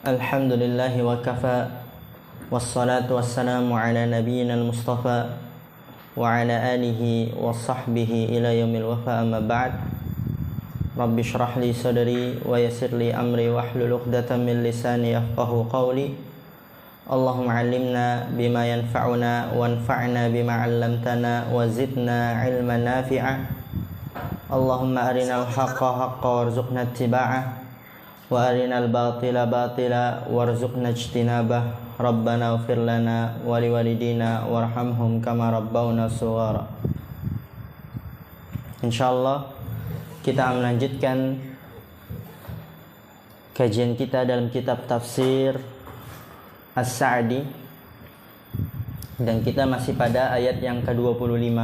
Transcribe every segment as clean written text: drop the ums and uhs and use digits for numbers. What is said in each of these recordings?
Alhamdulillahi wa kafa, wassalatu wassalamu ala nabiyyina al-mustafa wa ala alihi wa sahbihi ila yaumil wafa, amma ba'd. Rabbi shrah li sadri wa yassir li amri wahlul 'uqdatam min lisani yafqahu qawli. Allahumma 'allimna bima yanfa'una wanfa'na bima 'allamtana wa zidna 'ilman nafi'a. Allahumma arinal haqqa haqqan warzuqna ittiba'ah wa arinal batila batila warzuqna ijtinabah. Rabbana ighfir lana wa liwalidina warhamhum kama rabbawna shighara. Insyaallah kita melanjutkan kajian kita dalam kitab tafsir As-Sa'di, dan kita masih pada ayat yang ke-25,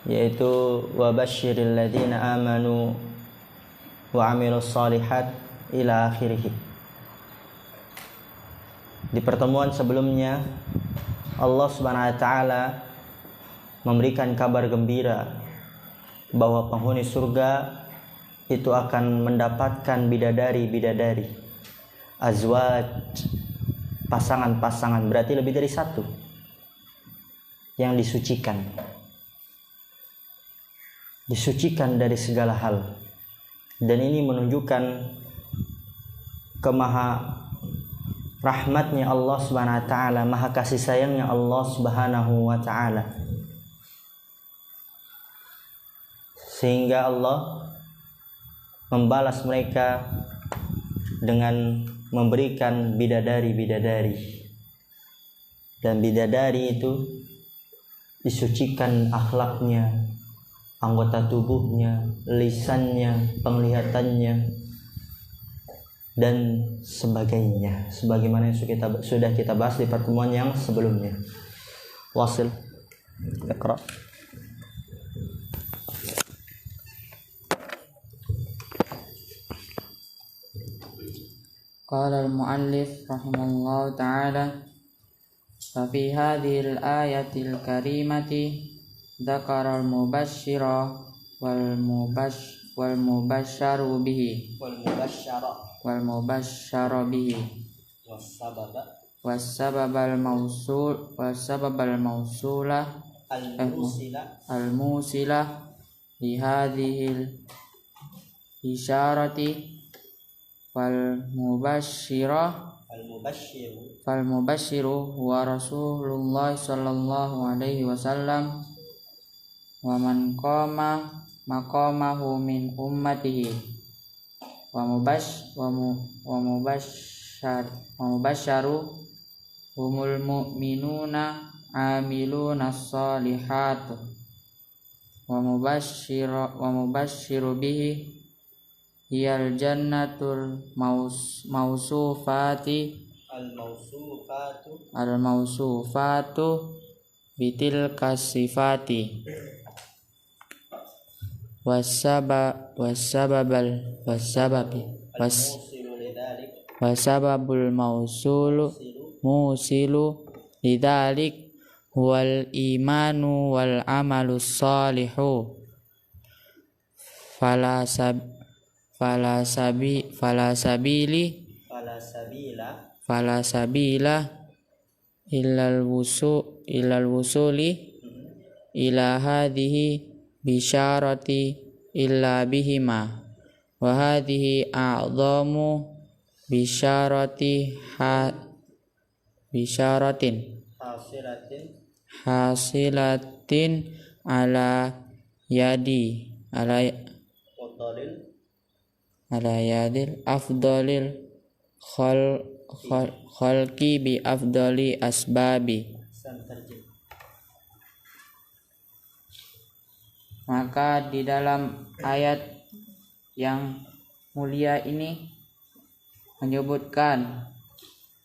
yaitu wa basyiril ladzina amanu wa amilus shalihat ila akhirih. Di pertemuan sebelumnya Allah Subhanahu wa taala memberikan kabar gembira bahwa penghuni surga itu akan mendapatkan bidadari-bidadari, azwaj, pasangan-pasangan, berarti lebih dari satu, yang disucikan dari segala hal. Dan ini menunjukkan kemaha rahmatnya Allah Subhanahu wa taala, maha kasih sayangnya Allah Subhanahu wa taala, sehingga Allah membalas mereka dengan memberikan bidadari-bidadari. Dan bidadari itu disucikan akhlaknya, anggota tubuhnya, lisannya, penglihatannya, dan sebagainya, sebagaimana yang sudah kita bahas di pertemuan yang sebelumnya. Wasil, iqra. Qala al-muallif rahimahullahu ta'ala, fa fi hadhil ayatil karimati dzakara al-mubashshira wal mubashsharu bihi wal mubashshara bihi was sababal mawsula al-musila li hadhil isyarati fal mubashshiru wa Rasulullah sallallahu alaihi wasallam wa man qama maqamahu min ummatihi wa mubashsharu humul mu'minuna amiluna sholihatu wa mubashshiru bihi hiyal jannatul al-mawsufatu bitil kasifati wasababul musilu lidalik wal imanu wal amalus salihu fala sabila illal wusuli ila hadhihi bisyarati illa bihima wa hadhihi a'dhamu bisyaratin hasilatin ala yadil afdalil khalqi bi afdali asbabi. Maka di dalam ayat yang mulia ini menyebutkan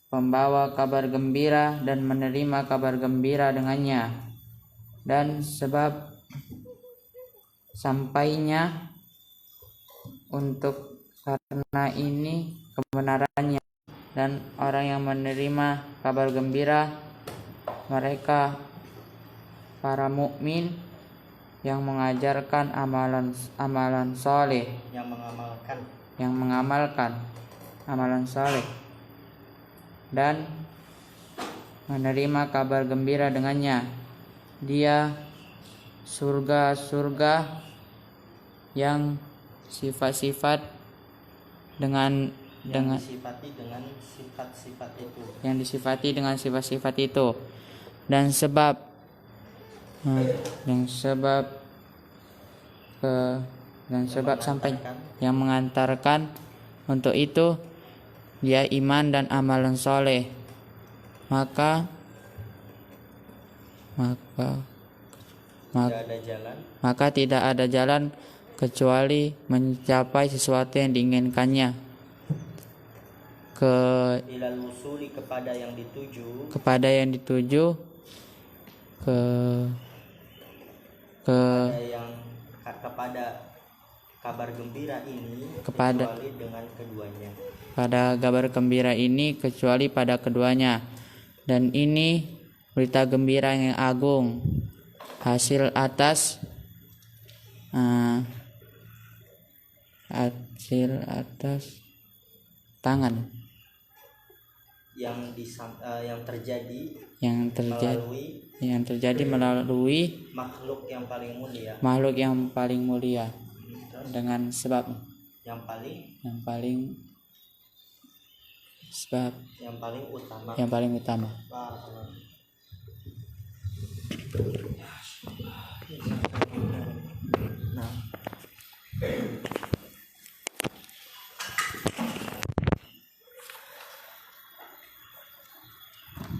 pembawa kabar gembira dan menerima kabar gembira dengannya, dan sebab sampainya untuk karena ini kebenarannya. Dan orang yang menerima kabar gembira, mereka para mukmin yang mengajarkan amalan soleh, yang mengamalkan, amalan saleh, dan menerima kabar gembira dengannya. Dia surga-surga yang sifat-sifat yang disifati dengan sifat-sifat itu, dan sebab sampai yang mengantarkan untuk itu dia iman dan amalan soleh. Maka tidak ada jalan kecuali mencapai sesuatu yang diinginkannya, kepada yang dituju, kepada kabar gembira ini, kecuali dengan keduanya. Pada kabar gembira ini kecuali pada keduanya. Dan ini berita gembira yang agung, hasil atas tangan yang terjadi melalui makhluk yang paling mulia, dengan sebab yang paling utama.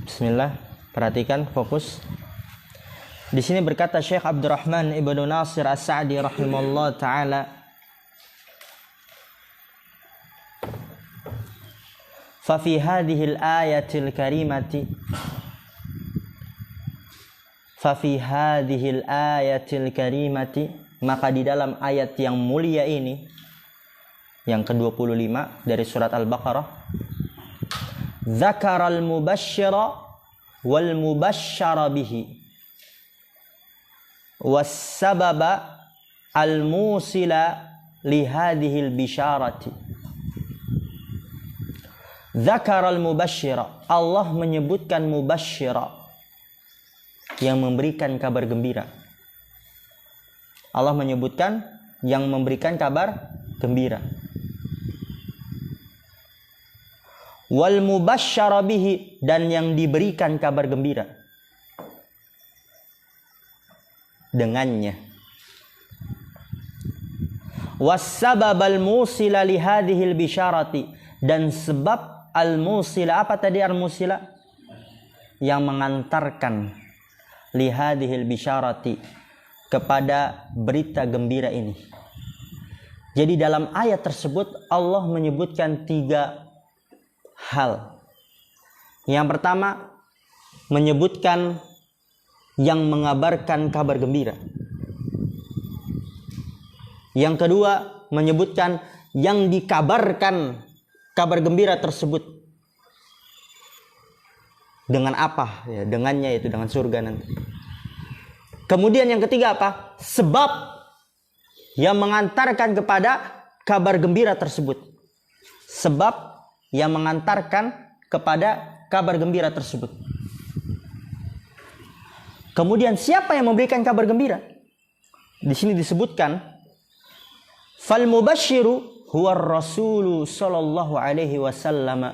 Bismillah, perhatikan, fokus. Di sini berkata Syekh Abdurrahman Ibnu Nasir As-Sa'di rahimahullah taala, fa fi hadhihi al-ayatil karimati, maka di dalam ayat yang mulia ini, yang ke-25 dari surat Al-Baqarah, dzakaral mubasysyira wal mubasysyara bihi was sababa al musila li hadhihi al bisyarati. Dzakaral mubasysyira, Allah menyebutkan mubasysyira, yang memberikan kabar gembira. Allah menyebutkan yang memberikan kabar gembira. Wal mubasysyara bihi, dan yang diberikan kabar gembira dengannya. Was sababal musila li hadhil bisyarati, dan sebab al musila, apa tadi al musila? Yang mengantarkan li hadhil bisyarati, kepada berita gembira ini. Jadi dalam ayat tersebut Allah menyebutkan 3 hal. Yang pertama, menyebutkan yang mengabarkan kabar gembira. Yang kedua, menyebutkan yang dikabarkan kabar gembira tersebut. Dengan apa? Ya, dengannya itu dengan surga nanti. Kemudian yang ketiga apa? Sebab yang mengantarkan kepada kabar gembira tersebut. Sebab yang mengantarkan kepada kabar gembira tersebut. Kemudian siapa yang memberikan kabar gembira? Di sini disebutkan, fal mubasyyiru huwa ar-rasulu sallallahu alaihi wasallam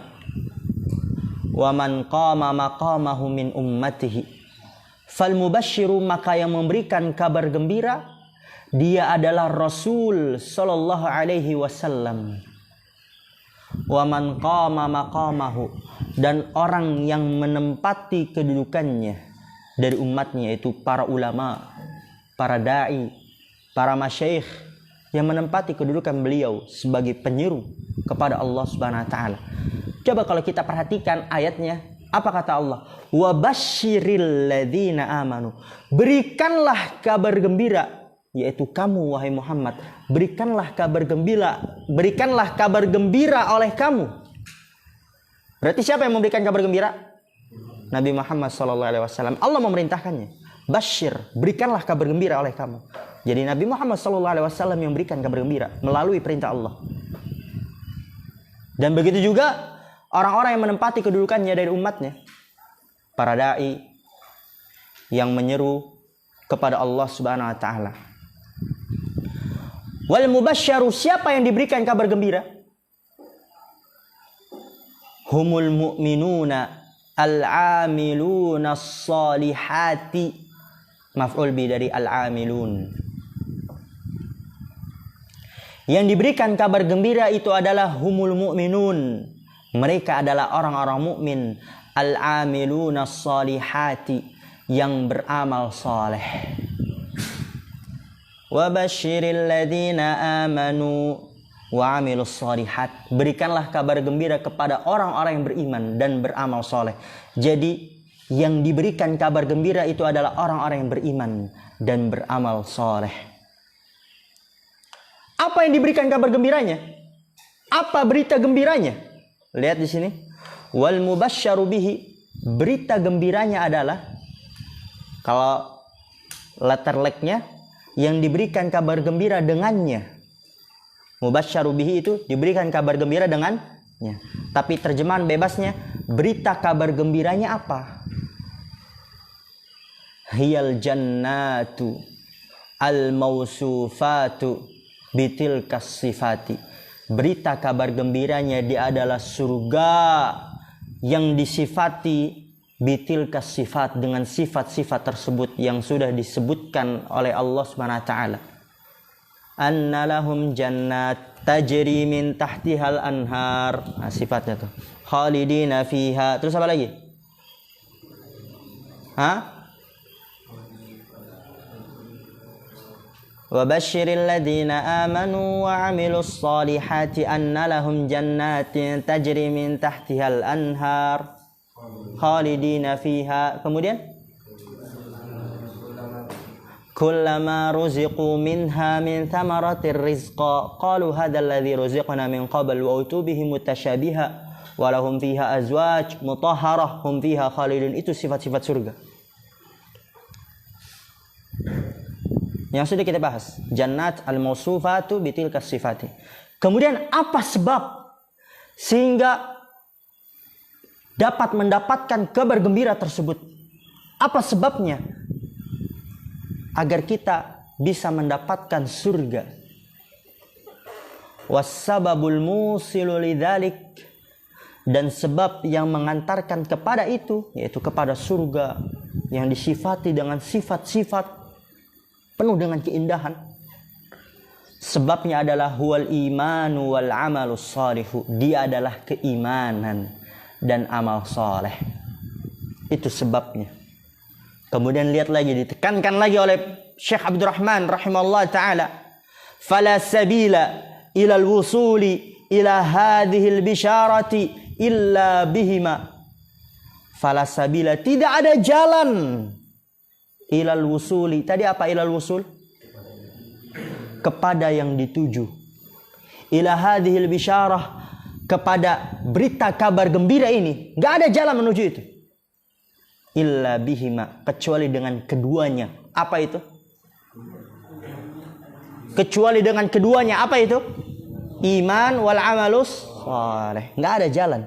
wa man qama maqamahu min ummatihi. Fal mubasyyiru, maka yang memberikan kabar gembira dia adalah Rasul sallallahu alaihi wasallam. Wa man qama maqamahu, dan orang yang menempati kedudukannya dari umatnya, yaitu para ulama, para dai, para masyayikh yang menempati kedudukan beliau sebagai penyeru kepada Allah Subhanahu wa taala. Coba kalau kita perhatikan ayatnya, apa kata Allah? Wa basyiril ladzina amanu, berikanlah kabar gembira, yaitu kamu wahai Muhammad, berikanlah kabar gembira oleh kamu. Berarti siapa yang memberikan kabar gembira? Nabi Muhammad SAW. Allah memerintahkannya, basyir, berikanlah kabar gembira oleh kamu. Jadi Nabi Muhammad SAW yang memberikan kabar gembira melalui perintah Allah. Dan begitu juga orang-orang yang menempati kedudukannya dari umatnya. Para da'i yang menyeru kepada Allah Subhanahu wa taala. Wal mubasysyaru, siapa yang diberikan kabar gembira? Humul mu'minuna al-amiluna as-salihati. Maf'ul bi dari al-amilun. Yang diberikan kabar gembira itu adalah humul mu'minun. Mereka adalah orang-orang mukmin, al-amiluna as-salihati, yang beramal saleh. Wa basyiril ladzina amanu wa 'amilus shalihat. Berikanlah kabar gembira kepada orang-orang yang beriman dan beramal saleh. Jadi yang diberikan kabar gembira itu adalah orang-orang yang beriman dan beramal saleh. Apa yang diberikan kabar gembiranya? Apa berita gembiranya? Lihat di sini. Wal mubasysyaru bihi. Berita gembiranya adalah, kalau letter like-nya, yang diberikan kabar gembira dengannya. Mubasysyaru bihi itu diberikan kabar gembira dengannya. Tapi terjemahan bebasnya, berita kabar gembiranya apa? Hiyal jannatu al-mausufatu bitilkas sifati. Berita kabar gembiranya dia adalah surga yang disifati bitilkas sifat, dengan sifat-sifat tersebut yang sudah disebutkan oleh Allah Subhanahu wa taala. Anna lahum jannat tajri min tahtihal anhar. Nah, sifatnya tuh. Khalidina fiha. Terus apa lagi? Hah? Wa basyiril ladzina amanu wa 'amilus shalihati anna lahum jannatin tajri min tahtihal anhar khalidina fiha. Kemudian kullama ruziqu minha min thamaratir rizqa qalu hadzal ladzi ruziqna min qabl wa utubihi mutasyabiha wa lahum fiha azwaj mutahharah hum fiha khalidun. Itu sifat-sifat surga yang sudah kita bahas. Jannat al-mausufatu bitilkas sifati. Kemudian apa sebab sehingga dapat mendapatkan kabar gembira tersebut? Apa sebabnya agar kita bisa mendapatkan surga? Wassababul musilu lidzalik, dan sebab yang mengantarkan kepada itu, yaitu kepada surga yang disifati dengan sifat-sifat penuh dengan keindahan. Sebabnya adalah huwal imanu wal amalus shalihu. Dia adalah keimanan dan amal saleh. Itu sebabnya. Kemudian lihat lagi, ditekankan lagi oleh Syekh Abdurrahman rahimahullah ta'ala. Fala sabila ilal wusuli ila hadhil bisyarati illa bihima. Fala sabila, tidak ada jalan ilal wusuli. Tadi apa ilal wusul? Kepada yang dituju. Ila hadhil bisyarah, kepada berita kabar gembira ini. Gak ada jalan menuju itu. Illa bihima, kecuali dengan keduanya. Apa itu? Kecuali dengan keduanya. Apa itu? Iman wal amalus saleh. Gak ada jalan.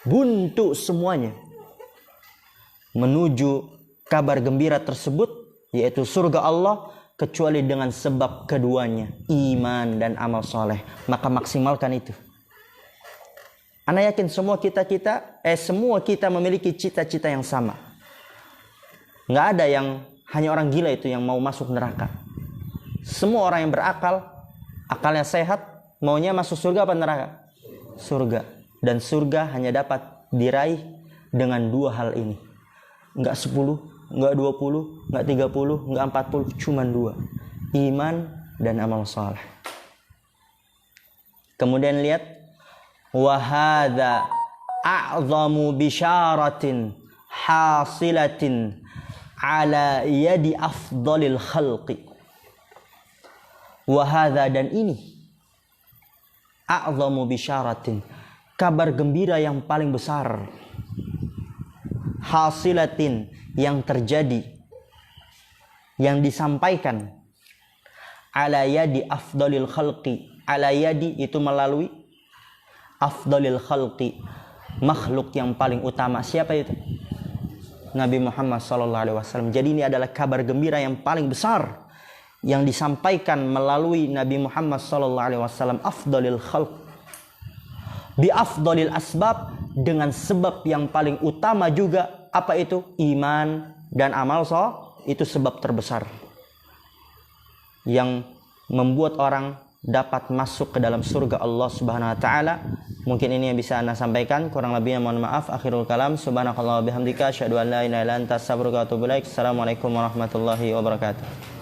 Buntu semuanya menuju kabar gembira tersebut, yaitu surga Allah, kecuali dengan sebab keduanya, iman dan amal soleh. Maka maksimalkan itu. Ana yakin semua kita memiliki cita-cita yang sama. Nggak ada yang hanya orang gila itu yang mau masuk neraka. Semua orang yang berakal, akalnya sehat, maunya masuk surga apa neraka? Surga. Dan surga hanya dapat diraih dengan dua hal ini. Nggak 10, enggak 20, enggak 30, enggak 40, cuma 2. Iman dan amal saleh. Kemudian lihat, wa hadza a'zamu bisyaratin hasilatin ala yadi afdalil khalqi. Wa hadza, dan ini a'zamu bisyaratin, kabar gembira yang paling besar, hasilatin, yang terjadi, yang disampaikan, ala yadi afdalil khalqi. Ala yadi itu melalui, afdalil khalqi, makhluk yang paling utama. Siapa itu? Nabi Muhammad SAW. Jadi ini adalah kabar gembira yang paling besar yang disampaikan melalui Nabi Muhammad SAW. Afdalil khalq bi afdalil asbab, dengan sebab yang paling utama juga. Apa itu? Iman dan amal itu sebab terbesar yang membuat orang dapat masuk ke dalam surga Allah Subhanahu wa taala. Mungkin ini yang bisa Anda sampaikan, kurang lebihnya mohon maaf. Akhirul kalam, subhanakallah wa bihamdika asyhadu an la ilaha illa anta astaghfiruka wa atubu ilaik. Assalamualaikum warahmatullahi wabarakatuh.